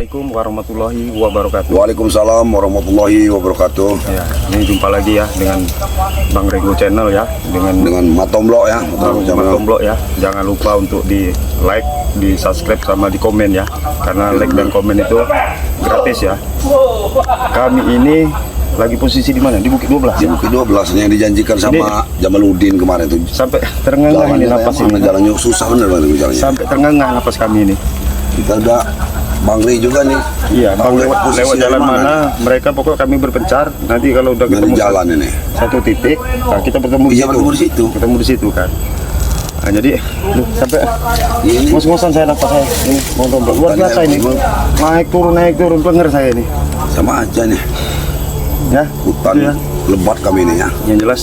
Assalamualaikum warahmatullahi wabarakatuh. Waalaikumsalam warahmatullahi wabarakatuh. Ya, ini jumpa lagi ya dengan Bang Rego Channel ya, dengan Matomblok ya, Matomblok ya. Jangan lupa untuk di like, di subscribe sama di komen ya, karena like dan komen itu gratis ya. Kami ini lagi posisi di mana? Di Bukit 12 di ya? Bukit 12 yang dijanjikan sama Jamaluddin kemarin itu. Sampai terengah ini napas ini. Jalannya susah bener banget jalannya. Sampai terengah napas kami ini. Kita udah Bang Rey juga nih. Iya, Bang lewat jalan mana? Mereka pokok kami berpencar. Nanti kalau udah ketemu jalan ini satu titik, nah kita bertemu di situ. Ketemu di situ kan. Nah, jadi sampai ini ngos-ngosan saya napas saya. Ini Matomblok luar biasa ini. Naik turun denger saya ini. Sama aja nih. Ya, hutan ya. Lebat kami ini ya. Yang jelas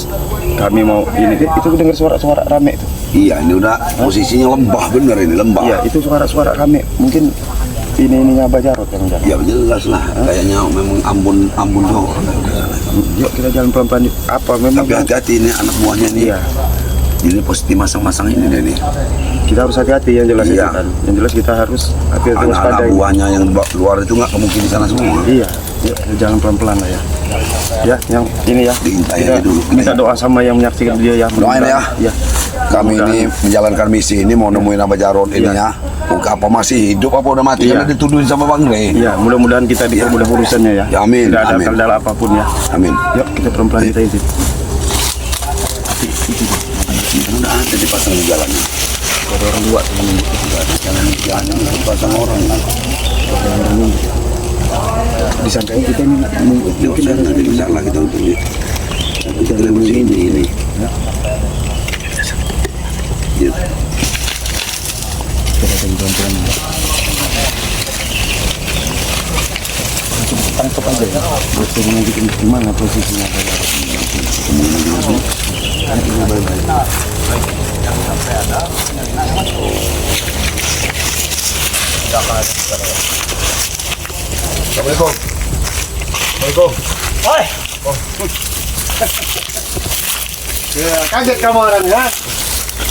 kami mau ini itu dengar suara-suara rame itu. Iya, ini udah posisinya lembah bener ini, lembah. Iya, itu suara-suara rame. Mungkin ininya Abah Jarot yang jalan. Ya jelas lah, kayaknya memang Ambon doang. Yuk kita jalan pelan-pelan. Apa memang? Tapi hati-hati ini anak buahnya nih. Iya. Ini positif masang-masang ini deh nih. Kita harus hati-hati yang jelas iya. Itu kan. Yang jelas kita harus hati-hati waspada. Anak buahnya yang luar itu nggak mungkin di sana semua. Iya. Yuk jalan pelan-pelan lah ya. Ya, yang ini ya. Diintai aja dulu. Minta doa sama yang menyaksikan dia ya. Doain ya. Ya. Kami ini menjalankan misi ini mau nemuin Abah Jarot ini ya. Bukan apa masih hidup apa udah mati? Karena dituduhin sama Bang Rey. Iya, mudah-mudahan kita dipermudah urusannya ya. Ya, amin. Tidak ada amin. kendala apapun ya. Amin. Yuk kita pelan-pelan kita intip. Udah ada dipasang di jalannya. Ada orang dua Jalannya dipasang orang. Disangka kita ini Mungkin nanti salah kita untuk ini. Kita lewat sini ini. Ya. Kita pelan-pelan. Tangkap aja ya. Posisinya di mana posisinya? Jangan sampai ada. Assalamualaikum. Assalamualaikum. Oi. Kaget kamu orang ya?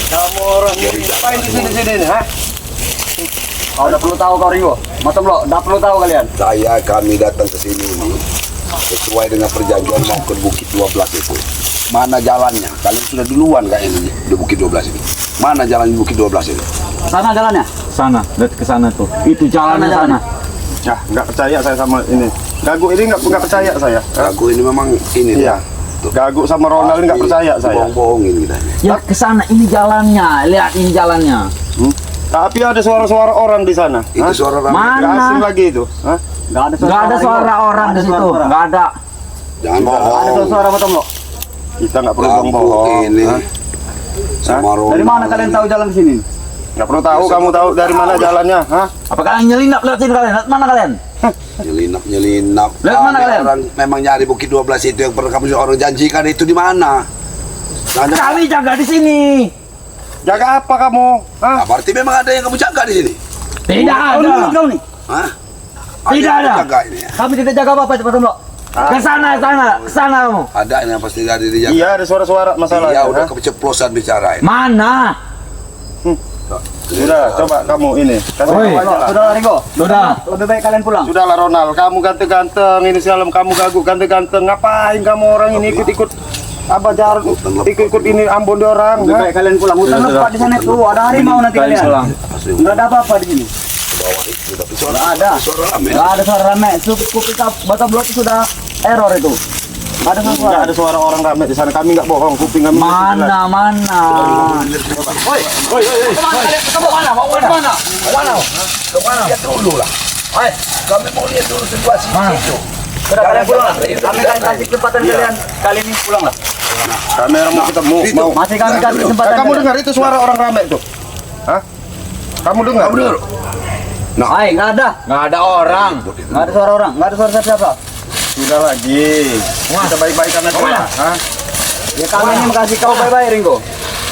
Kamu orang ngapain di sini ha? Kau udah perlu tahu kau Ringo? Matomblok, udah perlu tahu kalian? Kami datang ke sini ini sesuai dengan perjanjian mau ke Bukit 12 itu. Mana jalannya? Kalian sudah duluan kayaknya di Bukit 12 ini. Mana jalan di Bukit 12 ini? Sana jalannya? Sana, lihat ke sana tuh. Itu jalannya sana. Ya, nggak percaya saya sama ini. Gagu ini nggak percaya saya. Gagu ini memang ini. Iya. Gagu sama Ronald ini nggak percaya saya. Bohongin kita. Ya ke sana, ini jalannya. Lihat ini jalannya. Tapi ada suara-suara orang di sana. Itu suara ramai. Mana? Nggak asing lagi itu. Hah? Nggak ada suara orang di situ. Nggak ada. Jangan bohong. Ada suara Matomblok. Kita nggak perlu Lampu bohong. ini sama Ronald. Dari mana kalian tahu jalan ke sini? Nggak perlu tahu, kamu tahu dari mana jalannya, hah? Apa kalian nyelinap lihat sini kalian? Lihat mana kalian? Nyelinap. Lihat mana kalian? Orang memang nyari Bukit 12 itu yang pernah kamu orang janjikan itu di mana? Kami jaga di sini. Jaga apa kamu? Hah? Nah, berarti memang ada yang kamu jaga di sini. Tidak ada. Kau nih. Hah? Tidak yang ada. kamu jaga ini ya? Kami tidak jaga apa-apa Matomblok. Ke sana kamu. Ada yang pasti ada dijaga. Iya, ada suara-suara masalah. Iya, udah keceplosan bicara ini. Mana? Sudah, coba kamu ini. Sudah Ringo. Sudah. Lebih baik kalian pulang. Sudahlah Ronald, kamu ganteng-ganteng ini sialam kamu gagu ganteng-ganteng. Ngapain kamu orang ini ikut-ikut Abah Jarot ikut-ikut ini Ambon orang? Lebih baik kalian pulang. Hutan lebat di sana itu ada harimau nanti kalian. Enggak ada apa-apa di sini. Bawah itu tapi Nggak ada. suara rame. Nggak ada suara rame. Cukup kita Matomblok sudah error itu. Nggak ada Nggak suara. ada suara orang ramai di sana. Kami nggak bohong, kuping kami. Mana? Woi. Kemana? Mau kemana? Kemana? Lihat dulu lah. Kami mau lihat dulu situasi itu. Sudah kalian pulang. Kami kasih kesempatan kalian. Kali ini pulang lah. Kamera mau ketemu. Mau. Masih kami kasih kesempatan. Kamu dengar itu suara orang ramai itu? Hah? Kamu dengar? Nah, Nggak ada. Nggak ada orang. Nggak ada suara orang. Nggak ada suara siapa. Sudah lagi. Kita baik-baikan aja. Hah? Ya kami ini makasih kau bye-bye Ringo.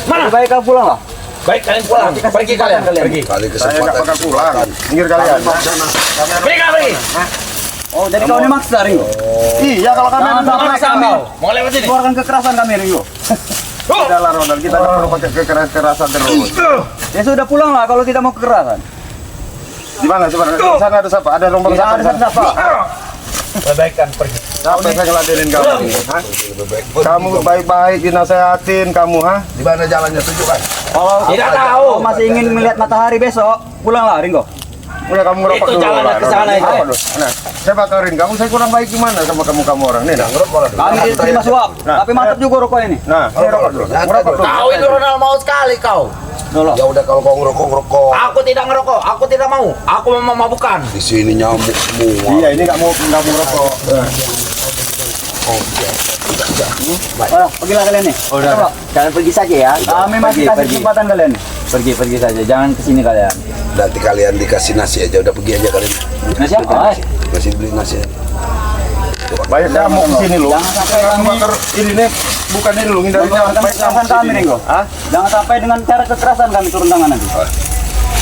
Mana? Baik kau pulang lah. Baik, kalian pulang. Pergi kalian. Pergi. kali Saya nggak bakal kesempatan. pulang. Pinggir kalian. Pergi. Oh, jadi kau ini maksa Ringo. Iya, kalau kami Jangan nggak maksa maksa. kami. Mau lewat sini. Keluarkan kekerasan kami Ringo. Sudahlah Ronald, kita nggak perlu pakai kekerasan terus. Ya sudah pulang lah kalau tidak mau kekerasan. Di mana? Di sana ada siapa? Ada rombongan siapa? Ada siapa? Lebihkan pergi. Siapa yang saya ngeladenin kamu ini? Hah? Kamu baik-baik dinasehatin kamu, ha? Di mana jalannya tunjukkan. Oh, Tidak tahu. Kalau masih ingin melihat matahari besok, pulanglah Ringo. udah kamu ngerokok Itu dulu. jalannya lah. ke sana itu. Ngerokok dulu. Nah, saya bakarin kamu, saya kurang baik gimana sama kamu orang nih? Nah, Kami tidak terima suap, Nah. tapi mantap juga rokok ini. nah, saya rokok dulu. Ngerokok dulu. Kau itu Ronald mau sekali kau. Ya udah kalau kau ngerokok. Aku tidak ngerokok, aku tidak mau. Aku mau memabukan. Di sini nyamuk semua. Iya, ini nggak mau ngerokok. Nah. Oh, pergilah kalian nih. Udah, kalian pergi saja ya. Kami masih kasih kesempatan kalian. Pergi saja, jangan kesini kalian. Nanti kalian dikasih nasi aja, udah pergi aja kalian. Nasi apa? Masih beli nasi aja. Banyak nyamuk di sini loh. Jangan sampai Kamu kami- bakar ini nih, bukan ini loh, hindari Jangan nyamuk. Banyak kekerasan nyamuk di kami, sini. Ringo. Hah? Jangan sampai dengan cara kekerasan kami turun tangan nanti.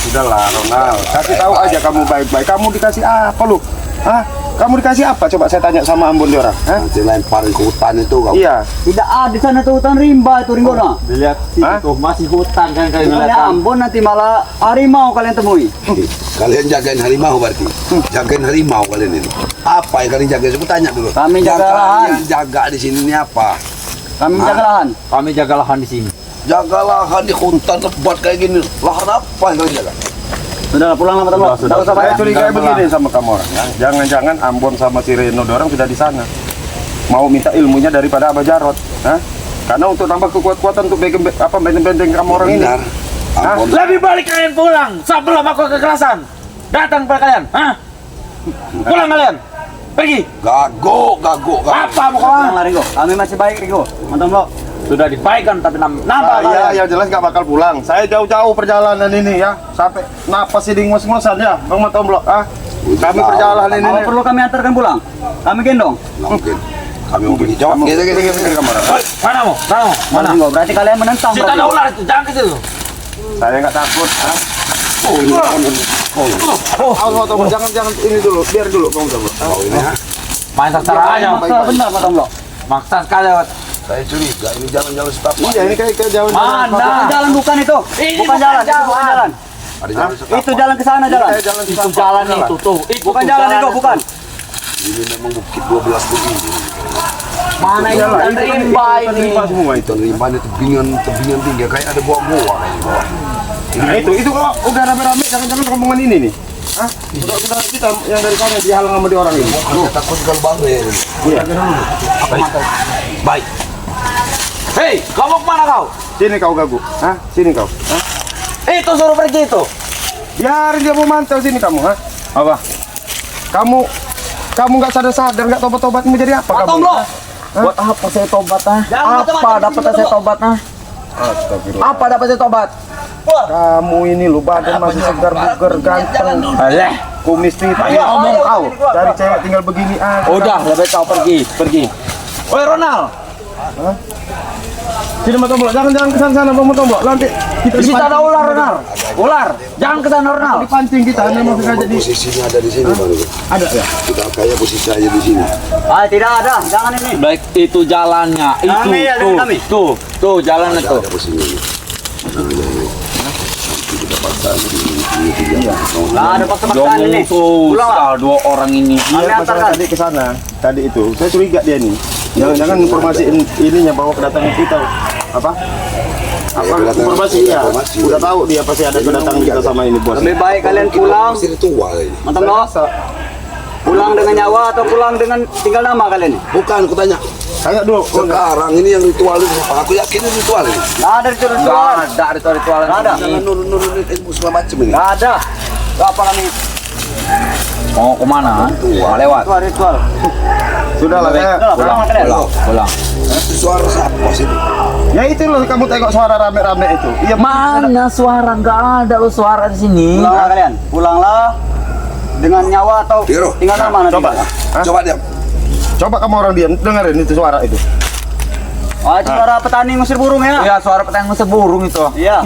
Sudahlah, Ronald. Kasih tahu aja kamu baik-baik. Kamu dikasih apa lu? Hah? Kamu dikasih apa? Coba saya tanya sama Ambon dia orang. Hah? Nanti lemparin ke hutan itu kau. Iya. Tidak ada di sana tuh hutan rimba itu Ringo nah. Lihat Hah? situ masih hutan kan kalian Bukannya lihat. Ambon nanti malah harimau kalian temui. Kalian jagain harimau berarti. Jagain harimau kalian ini. Apa yang kalian jaga? Aku tanya dulu. Kami Yang jaga lahan. kalian jaga di sini ini apa? Kami jaga lahan. Kami jaga lahan di sini. Jaga lahan di hutan lebat kayak gini. Lahan apa yang kalian jaga? Sudahlah pulanglah teman-teman. Tidak usah Saya banyak. curiga begini sama kamu orang. Ya. Jangan-jangan Ambon sama si Reno orang sudah di sana. Mau minta ilmunya daripada Abah Jarot. Hah? Karena untuk tambah kekuatan untuk benteng kamu orang ini. Benar. Ambon. Lebih balik kalian pulang sebelum aku kekerasan. Datang pada kalian. Hah? Pulang kalian. Pergi. Gago. Apa mau kau? Pulanglah Ringo. Kami masih baik Ringo. Mantap lo. Sudah dibaikkan tapi nambah Saya kalian. yang jelas nggak bakal pulang. Saya jauh-jauh perjalanan ini ya, sampai napas ini ngos-ngosan ya, Bang Matomblok. Ah, kami perjalanan ini. Kalau perlu kami antarkan pulang. Kami gendong. Nggak mungkin. Kami mau pergi jawab. Gitu, kamar. Mana mau? Mana? Ringo. Berarti kalian menentang. Kita berarti. ada ular itu, jangan ke situ. Saya nggak takut. Ah. Oh, ini Bang Matomblok, jangan ini dulu, biar dulu Bang Matomblok. oh, ini ha? Main saksara aja. Maksa benar Mantap lo. Maksa sekali. Saya curiga ini jalan-jalan setapak. Iya, ini kayak jalan. Mana? Bukan jalan bukan itu. Ini Bukan jalan. Itu bukan jalan. jalan. Ada jalan setapak. Itu jalan ke sana jalan. Jalan Itu jalan itu tuh. Itu Bukan tuh jalan Ringo, bukan. Ini memang bukit 12 begini. Mana itu Jalan. dan rimba ini? Rimba semua itu. Itu rimba ini tebingan tinggi kayak ada goa-goa kayak di bawah. Nah, itu kalau udah rame-rame jangan-jangan rombongan ini nih. Hah? Udah kita yang dari sana dihalang sama dia orang ini. Saya takut kalau bangun. Iya. Baik. Hei, kau mau kemana kau? Sini kau gagu. Hah? Sini kau. Hah? Itu suruh pergi itu. Biarin dia mau mantau sini kamu, ha? Apa? Kamu nggak sadar-sadar, nggak tobat-tobat mau jadi apa kamu? Matomblok. Hah? Buat apa saya tobat ah? Jangan Apa macam-macam, dapat saya Matomblok. tobat ah? Astagfirullah. Apa dapat saya tobat? Kamu ini lo badan masih segar bugar ganteng. Alah, Kumis titik. ngomong kau. Cari cewek tinggal begini aja. Udah, lebih kau pergi. Woi Ronald, Sini Mas Tombok, jangan ke sana Bang Tombok. Nanti kita Di situ ada ular, Ronald. Ular, jangan ke sana Ronald. dipancing kita, hanya mau sengaja di Posisinya ada di sini baru. ada ya. Kita kayak posisi aja di sini. Ah, tidak ada. Jangan ini. Baik, itu jalannya. Itu Kami ya, dengan kami. tuh jalannya tuh. Ada posisinya ini. Nanti kita paksain ini tiga. Nah, ada paksa-paksaan ini. Susah dua orang ini. Kami Iya, masalah antarkan. tadi ke sana. Tadi itu, saya curiga dia nih. Jangan-jangan informasi ininya bahwa kedatangan kita apa? kedatangan- Informasi iya. informasi. Udah tahu dia pasti ada kedatangan kita sama ini bos. Lebih baik kalian pulang. Pasti tua ini. Mantap lo. Pulang dengan nyawa atau pulang dengan tinggal nama kalian? Bukan, aku tanya. Tanya dulu. Sekarang ini yang ritual itu apa? Aku yakin ini ritual ini. Nggak ada ritual. Nggak ada ritual-ritualan Nggak ada. sini. Jangan nurun-nurunin ilmu segala macam ini. Nggak ada. Itu apa kami? Mau kemana? Mau lewat. Ritual. Sudahlah saya. Udah, pulang kalian. Pulang. Itu suara siapa sih? Ya itu loh kamu tengok suara rame-rame itu. Iya Mana suara? Nggak ada lo suara di sini. Pulanglah kalian. Pulanglah dengan nyawa atau Hiro. tinggal nama nanti. Coba. Hah? Coba diam. Coba kamu orang diam, dengerin itu suara itu. Ah, itu suara petani ngusir burung ya? Iya, suara petang seburung itu. Iya.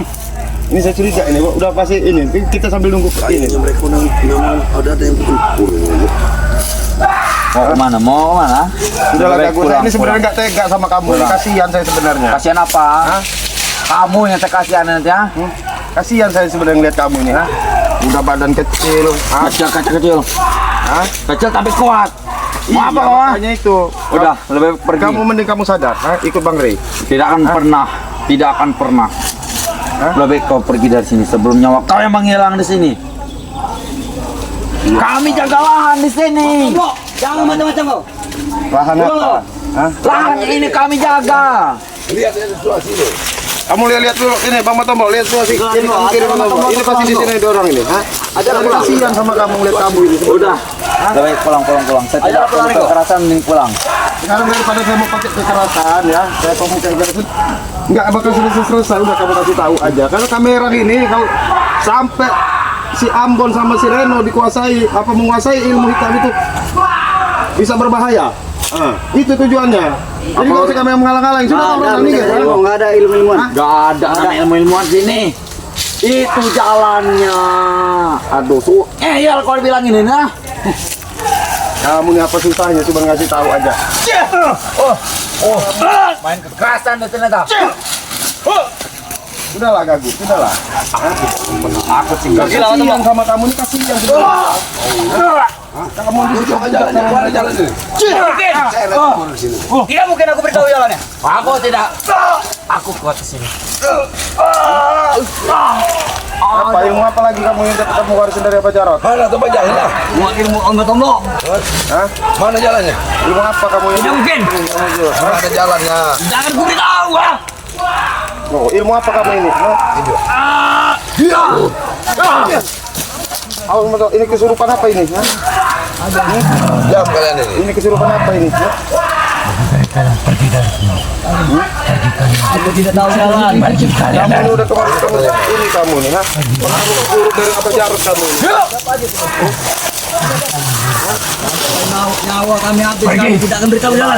Ini saya curiga ini, udah pasti ini. Kita sambil nunggu ini. Kayaknya mereka ada yang kumpul ini. Mau kemana? Mau kemana? Sudah lah Baik, Gagu, saya ini sebenarnya nggak tega sama kamu. Ini kasihan saya sebenarnya. Kasihan apa? Hah? Kamu yang terkasihan nanti ya? Kasihan saya sebenarnya ngeliat kamu ini, ha? Udah badan kecil. Ah, Kecil. ah. Kecil tapi kuat. Mau apa kau? Makanya itu. Udah, lebih baik pergi. Kamu mending kamu sadar, ikut Bang Rey. Tidak akan pernah. Lebih baik kau pergi dari sini sebelum nyawa kau yang menghilang di sini. Kami jaga lahan di sini. Jangan macam-macam kau. Lahan apa? Hah? Lahan ini kami jaga. Lihat situasi ini. Kamu lihat dulu ini Bang Matomo, lihat dulu sih. Ini kamu kirim Matomo. Ini pasti di sini ada orang ini, ha? Ada kasihan sama kamu lihat kamu ini. Udah. Lebih baik pulang. Saya tidak perlu kekerasan, mending pulang. Sekarang daripada saya mau pakai kekerasan ya, saya pemuka kekerasan nggak bakal selesai. Udah kamu kasih tahu aja. Karena kamera ini kalau sampai si Ambon sama si Reno dikuasai menguasai ilmu hitam itu bisa berbahaya. Itu tujuannya. Jadi kalau kami yang menghalang-halangi sudah orang ini kan? Nggak ada ilmu-ilmuan. Gak ada ilmu-ilmuwan sini. Itu jalannya. Aduh, ya kalau bilang ini nah. Kamu ini apa susahnya cuma ngasih tahu aja. Main kekerasan di sini dah. Sudahlah Gagu, sudahlah. Aku tinggal. Kasihan sama kamu ini kasihan sudah. Kamu di situ Jalan ini. Tidak mungkin aku beritahu jalannya. Aku tidak. Aku kuat di sini. apa ilmu apa lagi kamu yang dapat kamu warisin dari Abah Jarot? Mana tempat jalan lah? Mau ilmu enggak tombol. Hah? Mana jalannya? Ilmu apa kamu yang? Tidak mungkin. Mana ada jalannya? Jangan ku beritahu ah. Oh, ilmu apa kamu ini? Oh, ini kesurupan apa ini? Hah? Jam kalian ini. Ini kesurupan apa ini? Hah? Aku tidak tahu jalan. Kamu ini udah kemarin ini kamu nih, ha? Pengaruh buruk dari Abah Jarot kamu ini. Nyawa kami habis. Kami tidak akan beritahu jalan.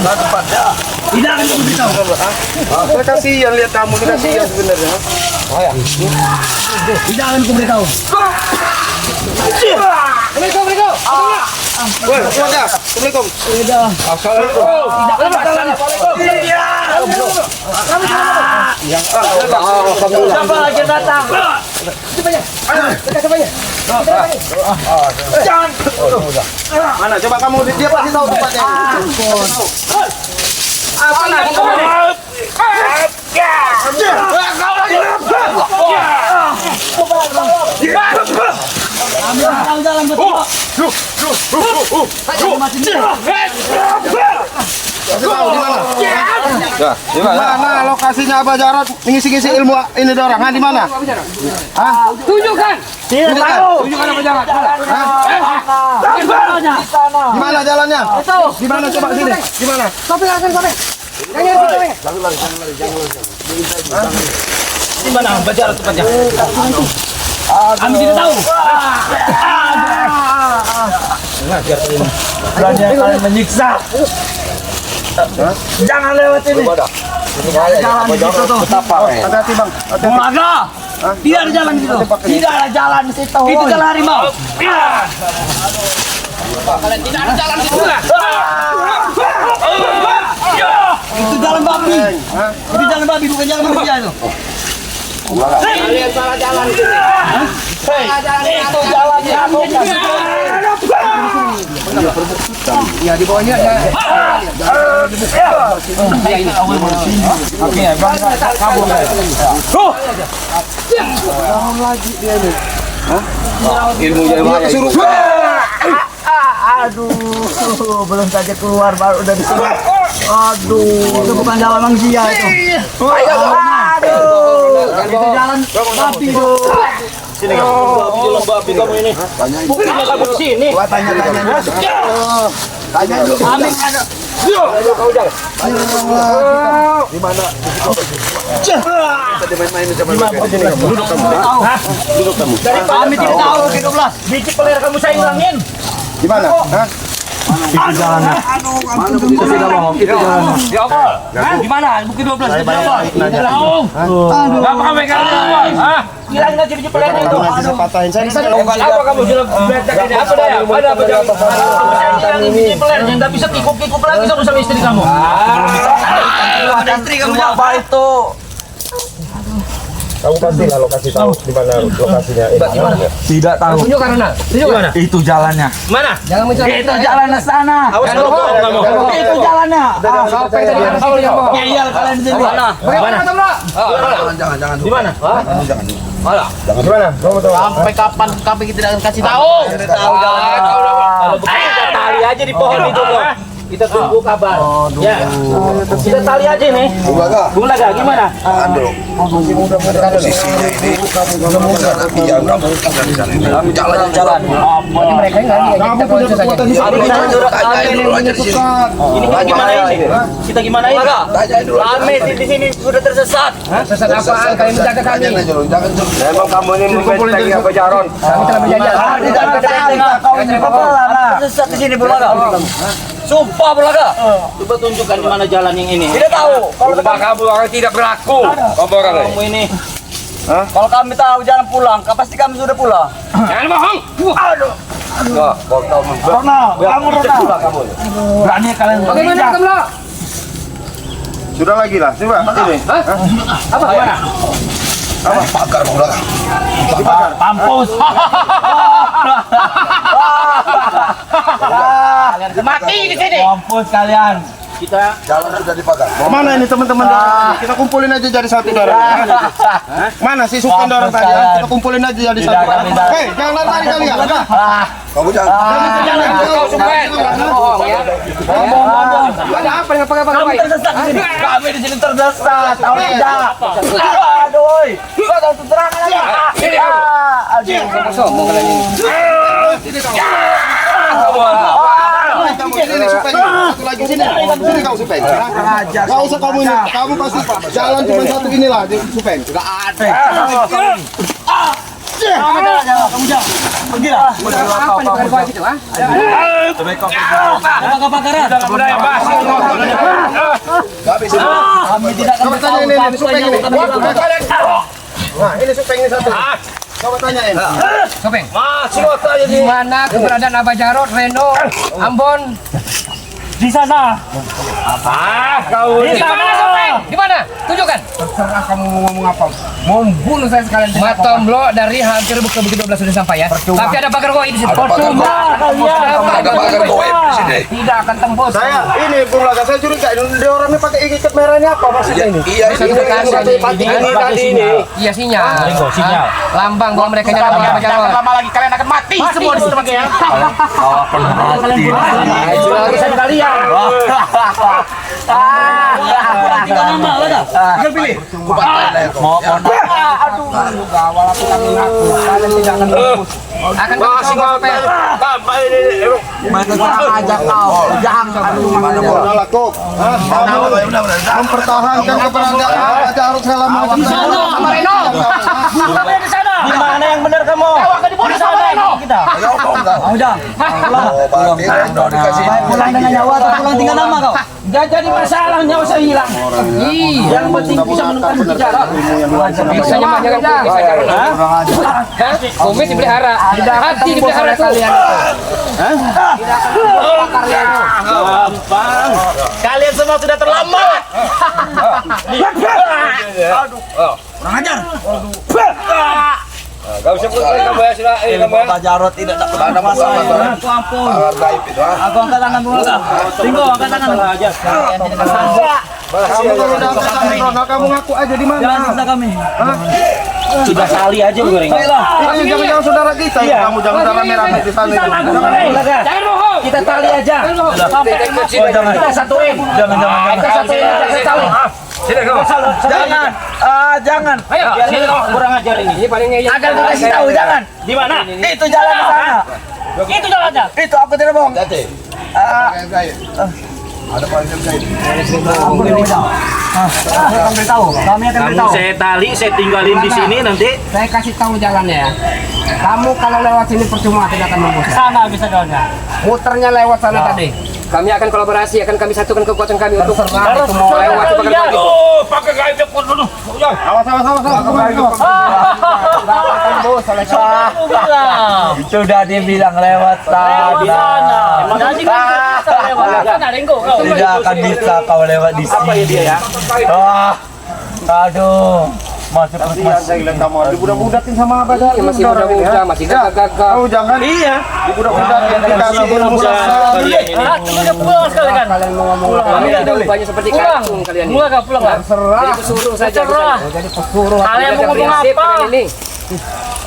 Tidak akan beritahu. Saya kasihan lihat kamu ini kasihan sebenarnya. Tidak akan beritahu. Assalamualaikum. Woi, semuanya. Assalamualaikum. Assalamualaikum. Siapa lagi datang? Mana? Coba kamu dia pasti tahu tempatnya. Kami tahu jalan betul. Di mana lokasinya Abah Jarot ngisi-ngisi ilmu ini dorang? Di mana? Hah? Tunjukkan. Tidak tahu. Tunjukkan Abah Jarot. Di mana jalannya? Di mana coba sini? Di mana? Kopi. Di mana baca tempatnya? Kami tidak tahu. Berani kalian menyiksa. Jangan lewat ini. Jalan di situ tuh. Hati-hati Bang. Hati-hati. Mulaga. Tidak ada jalan di situ. Tidak ada jalan di situ. Itu jalan harimau. Kalian tidak ada jalan di situ. Itu jalan babi. Itu jalan babi bukan jalan manusia itu. Kalian salah jalan di sini. Itu jalannya bukan. Ya di bawahnya ada. Oke, Bang. Kabur. Ilmunya kesurupan. Aduh, belum saja keluar baru udah di sini. Aduh, itu bukan jalan manusia itu. Aduh, itu jalan babi tuh. Sini kamu. Jalan babi kamu ini. Bukan kamu di sini. Tanya dulu. Kami ada. Di mana? Duduk kamu. Dari kami tidak tahu ke-12. Biji peler kamu saya hilangin. Di mana? Hah? Itu jalannya. Itu sudah bohong. Itu jalannya. Di apa? Gimana? Bukit 12 itu apa? Tahu. Apa kamu pegang semua? Hah? Hilangin aja biji pelernya itu. Bisa patahin saya. Apa kamu sudah bedak ini? Apa daya? Ada apa daya? Hilangin biji pelernya, enggak bisa kikuk-kikuk lagi sama istri kamu. Ada istri kamu apa itu? Kamu pastilah lokasi tahu di mana lokasinya ini. Tidak tahu. Tunjuk karena. Tunjuk mana? Itu jalannya. Mana? Jangan mencari. Itu jalannya sana. Itu jalannya. Ngeyel kalian di sini. Mana? Jangan. Di mana? Gimana? Kamu tahu? Sampai kapan kami kita akan kasih tahu? Tahu jangan. Kita tali aja di pohon itu loh. Kita tunggu kabar. Ya. Kita tali aja nih. Bung Laga gimana? posisinya ini yang jalan. Ini mereka enggak lihat. Kita punya kekuatan di sini. Ini gimana ini? Kita gimana ini? Kami di sini sudah tersesat. Tersesat apaan? Kalian menjaga kami. Emang kamu ini membenteng apa Jaron? Kami telah menjaga. Tidak ada kau ini tersesat di sini Bulaga. Sumpah Bulaga. Coba tunjukkan di mana jalan yang ini. Tidak tahu. Kalau Kamu orang tidak berlaku. kamu ini. Kalau kami tahu jalan pulang, pasti kami sudah pulang. Jangan bohong. Aduh. Kamu berani kalian. Bagaimana kamu? Sudah lagi lah, coba ini. Apa gimana? Pagar bola. Mampus. Kalian mati di sini. Mampus kalian. Kita Jalan sudah dipagar. Mana ini teman-teman? Kita kumpulin aja jadi satu dorong. Mana si Sukan dorong tadi? Kita kumpulin aja jadi satu. Hei, jangan lari kalian. Kamu jangan. bohong ya. Ada apa dengan Kami tersesat di sini. Kami di sini tersesat. Tahu tidak? Aduh. Kau tahu terangan aja. Aduh. Sombong kalian ini. Sini Supen. Satu lagi sini. Sini kau Supen. Kau usah kamu ini. Kamu pasti jalan cuma satu inilah di Supen. Enggak ada. Kamu jangan. Pergilah. Apa nih kalian gitu ah? Kami tidak akan Coba tanya ini Supen ini. Nah, ini Supen ini satu. Coba tanyain. Sopeng. Di mana keberadaan Abah Jarot, Reno, Ambon? di sana. Di mana Sopeng? Di mana? Tunjukkan. Terserah kamu mau ngomong apa. Mau bunuh saya sekalian. Matomblo dari hampir ke Bukit 12 sudah sampai ya. Tapi ada pagar goib di situ. Percuma kalian. Ada pagar goib di sini. Tidak akan tembus. Saya ini Bung Laga, saya curiga dia orangnya pakai ikat merahnya apa maksudnya ini? Iya, Iya sinyal. Lambang bahwa mereka nyala Abah Jarot. Lama lagi kalian akan mati semua di situ ya. Urusan kalian. Tinggal nama lah. Tinggal pilih. Kalian tidak akan tembus. Akan kami coba Sopeng. Aja kau. Jangan Udah lah kok. Mempertahankan keberadaan Abah Jarot selama di sana. Sama Reno. Kamu di sana. Di mana yang benar kamu? Di sana kita. Kamu jangan. Pulang dengan nyawa atau pulang tinggal nama kau? Gak jadi masalah nyawa saya hilang. Yang penting bisa menemukan bicara. Bisanya banyak kan bisa Jarot. Kumis dipelihara. Hati dipelihara kalian. Gampang. Kalian semua sudah terlambat. Kurang ajar. Gak usah pulang kamu ya sudah. Pak Jarot tidak ada masalah. Aku ampun. Pagar gaib itu. Aku angkat tangan dulu. Tunggu, angkat tangan aja. Kamu kalau udah angkat tangan, kamu ngaku aja di mana? Jangan siksa kami. Sudah kali aja Bu Goreng. Ini jangan saudara kita ya. Kamu jangan rame-rame di sana. Jangan bohong. Kita tali aja. Sampai kita satuin. Jangan. Kita satuin aja kita tali. Jangan. Jangan. Ayo, sini Kurang ajar ini. ini paling ngeyel. Agar aku kasih tahu, jangan. Di mana? Itu jalan ke sana. Itu jalannya. Itu aku tidak bohong. Ada pagar gaib. Kami akan beritahu. Kami akan Kamu beritahu. saya tali, saya tinggalin di sini nanti. Saya kasih tahu jalannya ya. Kamu kalau lewat sini percuma tidak akan membus. Sana bisa jalannya. Muternya lewat sana tadi. Kami akan kolaborasi, akan kami satukan kekuatan kami untuk itu mau lewat pagar goib itu. Pakai gaib cepat dulu. Sudah dibilang lewat sana. Tidak akan bisa kau lewat di sini. Apa ya dia ya? Aduh. Kasihan saya lihat kamu dibudak-budakin sama Abah Jalan. Masih muda-muda, masih gagah. Kamu jangan. Iya. Dibudak-budakin dikasih ilmu sesat. Udah pulang sekali kan. Kalian mau ngomong apa? Kami ada banyak seperti kacung kalian ini. Pulang kan? Jadi pesuruh saja. Terserah. Jadi pesuruh. Kalian mau ngomong Prinsip apa? kalian ini.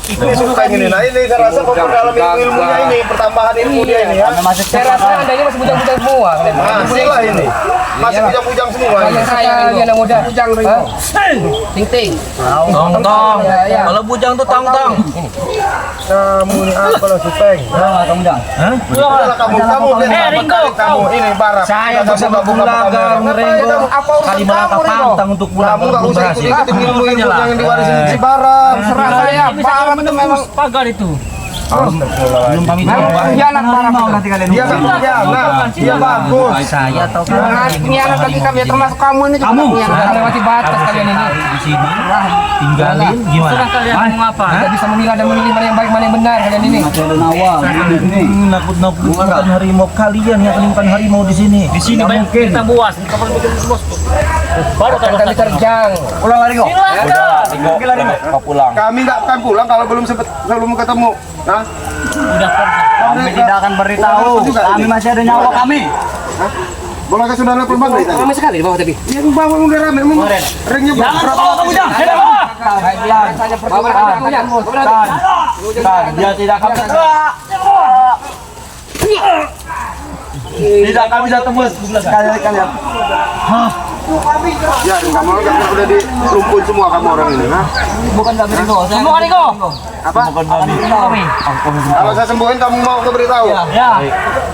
Ini suka ini. Nah ini saya rasa dalam ilmunya ini pertambahan ilmu dia ini ya. Saya rasa anda ini masih bujang-bujang semua kalian. Masih lah ini. Masih bujang-bujang semua. Banyak saya ini anak muda. Bujang Ringo. Ting-ting. Tong. Kalau bujang tuh tong. Kamu ini apa lah Supeng? Udahlah kamu Ringo, kamu ini barang. Saya bisa bulagang Ringo. Kali melangkah pantang untuk pulang Kamu nggak usah ikut-ikutin ilmu-ilmu yang diwarisin si barang. Serah saya. Barang itu memang pagar itu. Belum pamit. pengkhianat barang mau nanti kalian. Dia kan pengkhianat. Dia bagus. Saya tahu Pengkhianat bagi kami termasuk kamu ini juga pengkhianat. Lewati batas kalian ini. di sini tinggalin gimana? Sudah kalian mau apa? Tidak bisa memilah dan memilih mana yang baik mana yang benar kalian ini. Nakut-nakutkan harimau kalian yang bukan harimau di sini. Di sini banyak kita buas. Di kamar bikin bos. Baru Akan kami terjang. Pulang lagi kok. Silakan. Pulang. Kami nggak akan pulang kalau belum ketemu. Nah, Udah Kami tidak akan beritahu. Kami masih ada nyawa kami. bolehkah sudah telepon bang tadi? Ramai sekali di bawah tapi. Iya, bawah udah rame. Ringnya berapa? Dia tidak akan bisa tembus kalian. Ya, kamu udah dirumpun semua kamu orang ini, nah. Bukan kami Ringo. Semua Ringo. Apa? Bukan kami. Kalau saya sembuhin kamu mau ngeberitahu? Ya.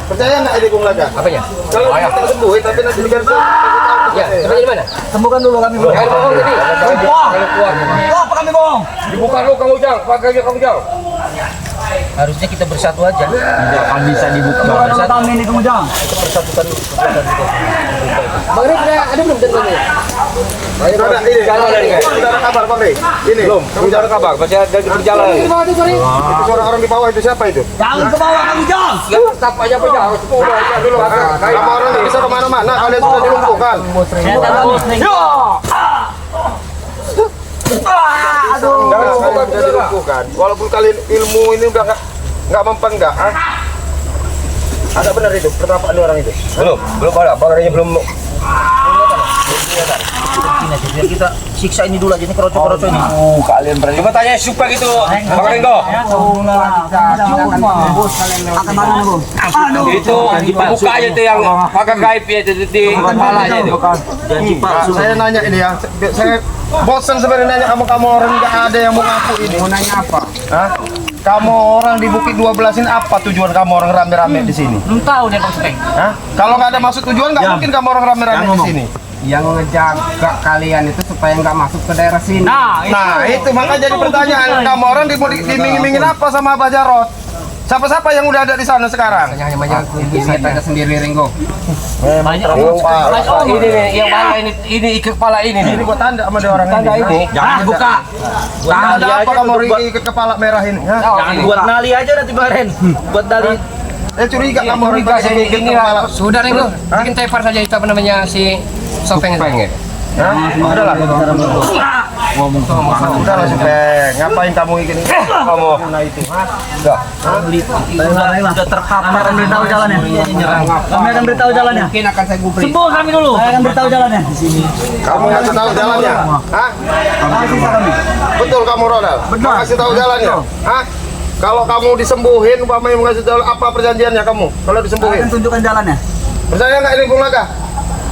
Percaya nggak ini Bung Laga? Apa ya? Kalau kita sembuhin tapi nanti biar Ya, sampai di mana? Sembuhkan dulu kami. Air bohong tadi. Air kuat. Apa kami bohong? Dibuka lu kamu jang, pakainya kamu jang. Harusnya kita bersatu aja. Tidak akan bisa dibuka. Bersatu kami ini kemudian. Bang Rik, ada belum tentunya? Sudah ada ini. Sudah ada kabar Bang Rik? Ini. Belum. Sudah ada kabar. Masih ada di berjalan. Itu suara orang di bawah itu siapa itu? Jangan ke bawah kami jang. Ya, tetap aja apa jang? Sepuluh aja dulu. Kamu orang nggak bisa kemana-mana. Kalian sudah dilumpuhkan. Saya bos Ringo. Jangan semua bisa dilumpuhkan. Walaupun kalian ilmu ini udah nggak mempan nggak. Ada benar itu pertapaan orang itu? Belum ada. Bang Riknya belum. Biar kita siksa ini dulu aja nih kroco-kroco ini. Kalian berani. Coba tanya super gitu. Bang Ringo. Akan mana nih, Bung? Itu buka aja tuh yang pakai gaib ya di kepalanya itu. Janji palsu. Saya nanya ini ya. Saya bosan sebenarnya nanya kamu orang nggak ada yang mau ngaku ini. Mau nanya apa? Hah? Kamu orang di Bukit 12 ini apa tujuan kamu orang rame-rame di sini? Belum tahu dia Bang Supeng. Hah? Kalau nggak ada maksud tujuan nggak mungkin kamu orang rame-rame di sini. Yang ngejaga kalian itu supaya nggak masuk ke daerah sini. Nah itu makanya jadi pertanyaan kamu orang dimingin-mingin apa sama Abah Jarot? Siapa-siapa yang udah ada di sana sekarang? Hanya bisa tanda sendiri Ringo. Banyak. Ini nih yang mana ini ikat kepala ini nih. Ini buat tanda sama dia orang Tanda ini. Jangan dibuka. Tanda apa kamu ikat kepala merah ini? Hah? Jangan buat nali aja nanti Baren. Buat nali. Saya curiga kamu orang Curiga pakai saya ikat ini kepala. sudah Ringo. Bikin tepar saja itu apa namanya si Sopeng itu. Hah? Udahlah. Udahlah Supeng. Ngapain kamu gini? Kamu nah itu. Sudah terpapar. Kami akan beritahu jalannya. Kami akan beritahu jalannya. Mungkin akan saya gubris. Sembuh kami dulu. Saya akan beritahu jalannya di sini. Kamu ngasih tahu jalannya? Hah? Betul kamu Ronald? Betul. Kasih tahu jalannya? Hah? Kalau kamu disembuhin, umpamanya ngasih tahu apa perjanjiannya kamu? Kalau Saya disembuhin, akan tunjukkan jalannya. percaya nggak ini Bung Laga?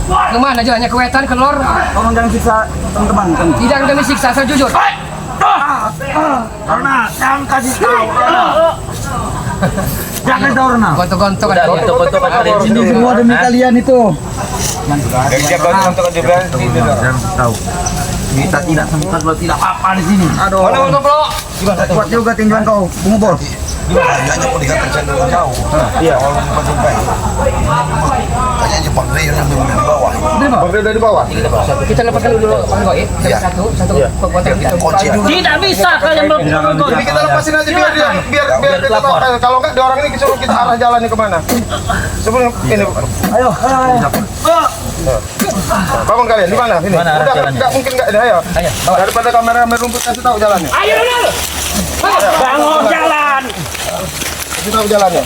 Kemana jalannya ke wetan ke lor? Tolong jangan siksa teman-teman kami. Tidak kami siksa saya jujur. Karena jangan kasih tahu. Jangan tahu Rena. Gontok-gontok ada. Gontok-gontokan kalian sini. Semua demi kalian itu. Dia gontok di belakang situ. Jangan tahu. Kita tidak sempat buat tidak apa di sini. Aduh. Mana gontok lo? Kuat juga tinjuan kau, Bung Bos. Bang Rio dari bawah. Kita lepaskan dulu Bang Goib. Satu kekuatan kita. Tidak bisa kalian melakukan. Jadi kita lepasin aja biar kita tahu. Kalau nggak, di orang ini disuruh kita arah jalannya kemana? Sebelum ini. Ayo. Bangun kalian, di mana? Sini. Mana arah Udah, jalannya? nggak mungkin nggak ini, ayo. Daripada kamera rumput kasih tahu jalannya. Bangun jalan. Kasih tahu jalannya.